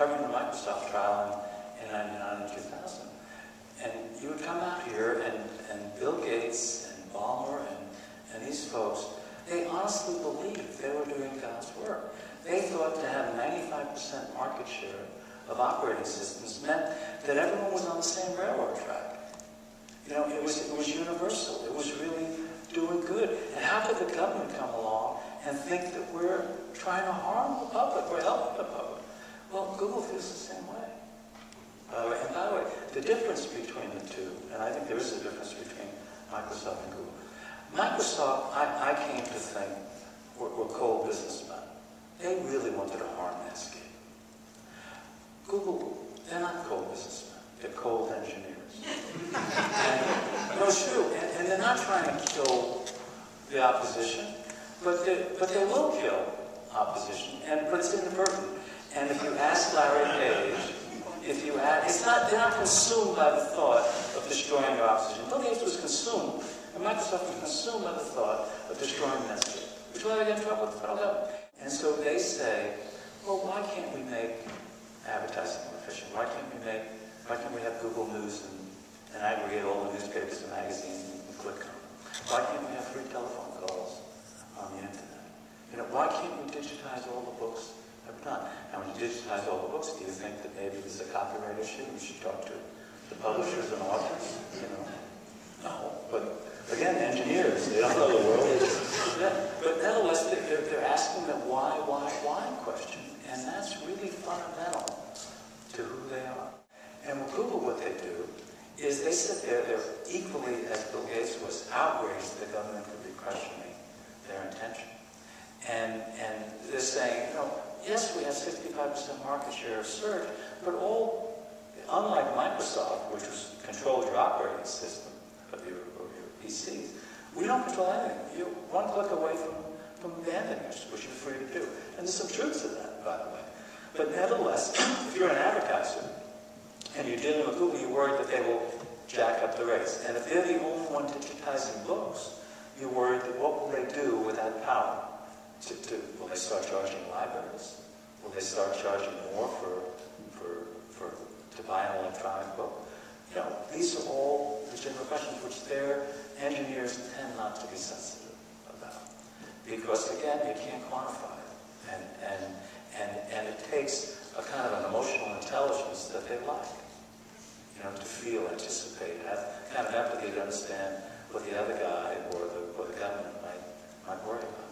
covering the Microsoft trial in 99 and 2000. And you would come out here, and Bill Gates and Ballmer and these folks, they honestly believed they were doing God's work. They thought to have 95% market share of operating systems meant that everyone was on the same railroad track. You know, it was universal. It was really doing good. And how could the government come along and think that we're trying to harm the public, we're helping the public? Well, Google feels the same way. And by the way, the difference between the two, and I think there is a difference between Microsoft and Google. Microsoft, I came to think, were cold businessmen. They really wanted to harm Netscape. Google, they're not cold businessmen. They're cold engineers. And, no, it's true. And they're not trying to kill the opposition, but they will kill opposition. But it's inadvertent. And if you ask Larry Page, they're not consumed by the thought of destroying their opposition. Bill Gates was consumed, and Microsoft was consumed by the thought of destroying Netscape, which is why they get in trouble with the federal government. And so they say, well, why can't we make advertising more efficient? Why can't we have Google News and aggregate all the newspapers and magazines and click on them? Why can't we have free telephone calls on the internet? You know, why can't we digitize all the books that we've done? And when you digitize all the books, do you think that maybe there's a copyright issue? We should talk to the publishers and authors, you know? No, but again, engineers, they don't know the world. Yeah. But nevertheless, they're asking the why question, and that's really fundamental to who they are. And with Google, what they do is they sit there, they're equally, as Bill Gates was, outraged the government could be questioning their intention. And they're saying, you know, yes, we have 65% market share of search, but unlike Microsoft, which controlled your operating system of your PCs, we don't control anything. You're one click away from abandoning us, which you're free to do. And there's some truth to that, by the way. But nevertheless, if you're an advertiser and you're dealing with Google, you're worried that they will jack up the rates. And if they're the only one digitizing books, you're worried that what will they do with that power? Will they start charging libraries? Will they start charging more to buy an electronic book? You know, these are all legitimate questions which their engineers tend not to be sensitive about. Because again, you can't quantify it. And it takes a kind of an emotional intelligence that they like. You know, to feel, anticipate, have kind of empathy to understand what the other guy or the government might worry about.